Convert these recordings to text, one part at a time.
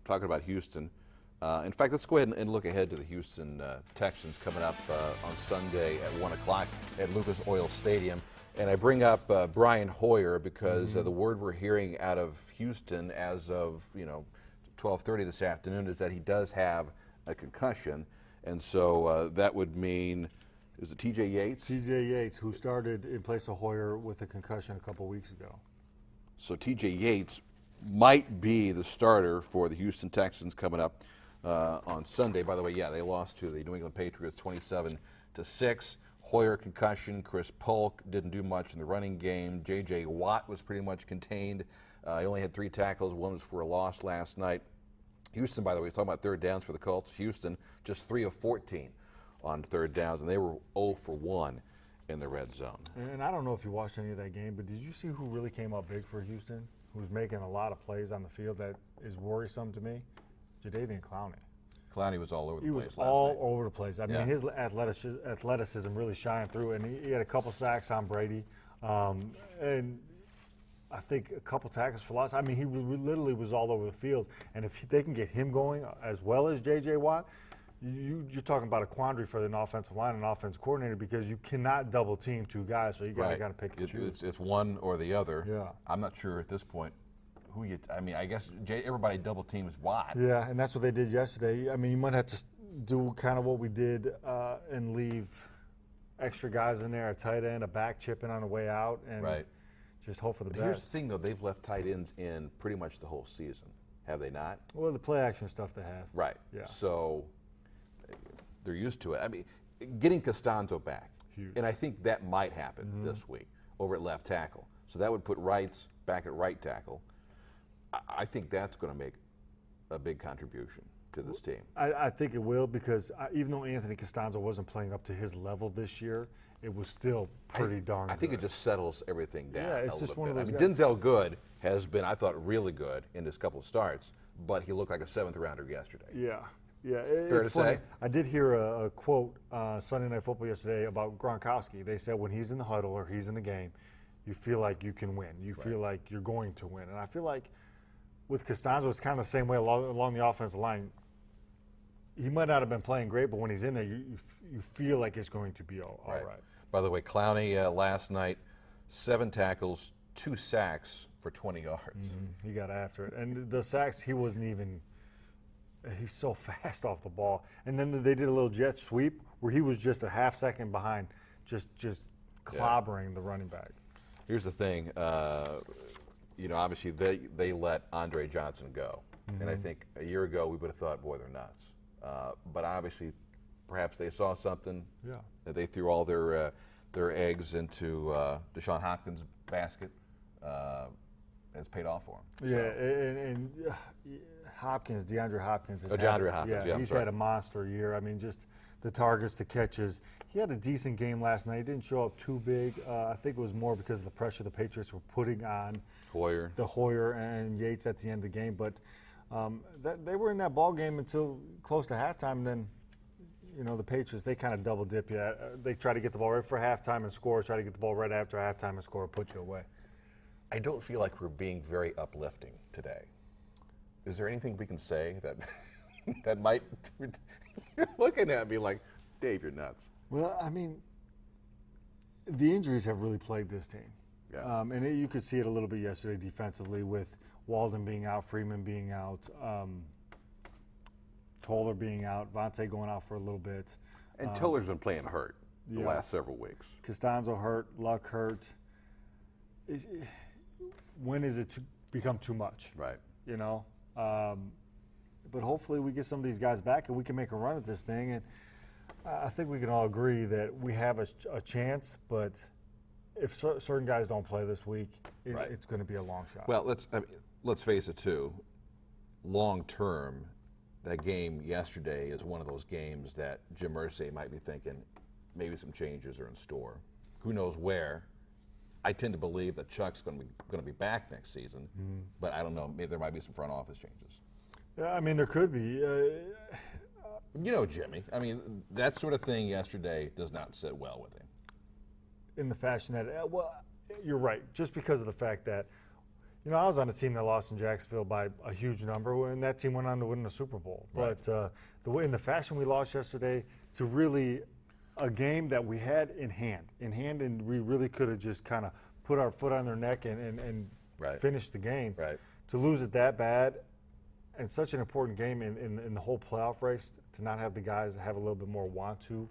talking about Houston. In fact, let's go ahead and look ahead to the Houston Texans coming up on Sunday at 1 o'clock at Lucas Oil Stadium. And I bring up Brian Hoyer because the word we're hearing out of Houston as of 12:30 this afternoon is that he does have a concussion, and so that would mean, is it T.J. Yates? T.J. Yates, who started in place of Hoyer with a concussion a couple weeks ago. So T.J. Yates might be the starter for the Houston Texans coming up on Sunday. By the way, yeah, they lost to the New England Patriots 27-6. Hoyer concussion. Chris Polk didn't do much in the running game. J.J. Watt was pretty much contained. He only had 3 tackles. One was for a loss last night. Houston, by the way, talking about third downs for the Colts. Houston just 3 of 14 on third downs, and they were 0 for 1 in the red zone. And I don't know if you watched any of that game, but did you see who really came up big for Houston? Who's making a lot of plays on the field that is worrisome to me? Jadeveon Clowney. Clowney was all over the place last night. He was all over the place. I mean, his athleticism really shined through, and he had a couple sacks on Brady, and I think a couple tackles for loss. I mean, he literally was all over the field, and if they can get him going as well as J.J. Watt, you're talking about a quandary for an offensive line and offensive coordinator because you cannot double team 2 guys, so you got to pick and choose. It's one or the other. Yeah. I'm not sure at this point who you. I mean, I guess everybody double teams Watt. Yeah, and that's what they did yesterday. I mean, you might have to do kind of what we did and leave extra guys in there, a tight end, a back chipping on the way out, and just hope for the best. Here's the thing, though. They've left tight ends in pretty much the whole season, have they not? Well, the play action stuff they have. Right. Yeah. So they're used to it. I mean, getting Costanzo back, huge. And I think that might happen this week over at left tackle. So that would put Wrights back at right tackle. I think that's going to make a big contribution to this team. I think it will because even though Anthony Costanzo wasn't playing up to his level this year, it was still pretty darn good. I think it just settles everything down. Yeah, it's just one of those guys. Denzel Good has been, I thought, really good in his couple of starts, but he looked like a 7th rounder yesterday. Yeah. Yeah, Fair to say? I did hear a quote Sunday Night Football yesterday about Gronkowski. They said when he's in the huddle or he's in the game, you feel like you can win. You feel like you're going to win. And I feel like with Costanzo, it's kind of the same way along the offensive line. He might not have been playing great, but when he's in there, you feel like it's going to be all right. By the way, Clowney last night, 7 tackles, 2 sacks for 20 yards. He got after it. And the sacks, he wasn't even – he's so fast off the ball. And then they did a little jet sweep where he was just a half second behind, just clobbering the running back. Here's the thing. Obviously they let Andre Johnson go. And I think a year ago we would have thought, boy, they're nuts. But obviously perhaps they saw something. Yeah. That they threw all their eggs into Deshaun Hopkins' basket. It's paid off for him. Yeah, and Hopkins, DeAndre Hopkins. He's had a monster year. I mean, just the targets, the catches. He had a decent game last night. He didn't show up too big. I think it was more because of the pressure the Patriots were putting on Hoyer and Yates at the end of the game. But they were in that ball game until close to halftime. Then, the Patriots, they kind of double dip you. They try to get the ball right for halftime and score. Try to get the ball right after halftime and score and put you away. I don't feel like we're being very uplifting today. Is there anything we can say that might? You're looking at me like, Dave, you're nuts. Well, I mean, the injuries have really plagued this team. Yeah. And you could see it a little bit yesterday defensively with Walden being out, Freeman being out, Toller being out, Vontae going out for a little bit. And Toller's been playing hurt the last several weeks. Costanzo hurt, Luck hurt. When is it to become too much? Right. But hopefully we get some of these guys back and we can make a run at this thing. And I think we can all agree that we have a chance, but if certain guys don't play this week, it's going to be a long shot. Well, let's face it, too. Long term, that game yesterday is one of those games that Jim Irsay might be thinking maybe some changes are in store. Who knows where? I tend to believe that Chuck's going to be back next season, but I don't know. Maybe there might be some front office changes. Yeah, I mean, there could be. Jimmy. I mean, that sort of thing yesterday does not sit well with him. In the fashion that, you're right. Just because of the fact that, You know, I was on a team that lost in Jacksonville by a huge number, and that team went on to win the Super Bowl. Right. But the way, in the fashion we lost yesterday, to really a game that we had in hand, and we really could have just kind of put our foot on their neck and Right. finished the game. Right. To lose it that bad, and such an important game in the whole playoff race, to not have the guys that have a little bit more want to,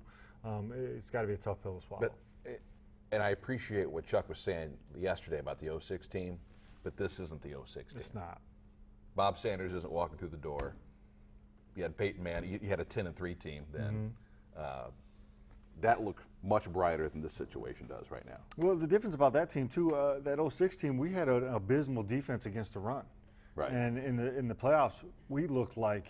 it's got to be a tough pill to swallow. And I appreciate what Chuck was saying yesterday about the 06 team, but this isn't the 06 team. It's not. Bob Sanders isn't walking through the door. You had Peyton Manning. You had a 10-3 team then. That looked much brighter than this situation does right now. Well, the difference about that team too, that 06 team, we had an abysmal defense against the run. Right. And in the playoffs, we looked like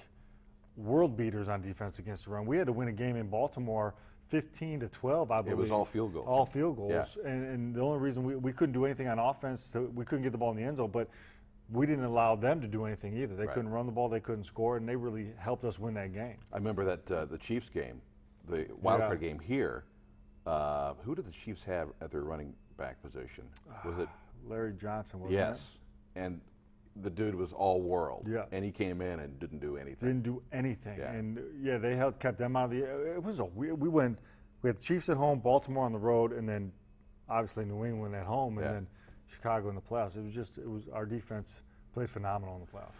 world beaters on defense against the run. We had to win a game in Baltimore 15-12, I believe. It was all field goals. All field goals. Yeah. And the only reason we couldn't do anything on offense, we couldn't get the ball in the end zone, but we didn't allow them to do anything either. They couldn't run the ball, they couldn't score, and they really helped us win that game. I remember that the Chiefs game, the wild card game here. Who did the Chiefs have at their running back position? Was it Larry Johnson, wasn't it? Yes. And the dude was all world. Yeah. And he came in and didn't do anything. Didn't do anything. Yeah. And yeah, they kept them out of the. It was we had the Chiefs at home, Baltimore on the road, and then obviously New England at home, and then Chicago in the playoffs. It was our defense played phenomenal in the playoffs.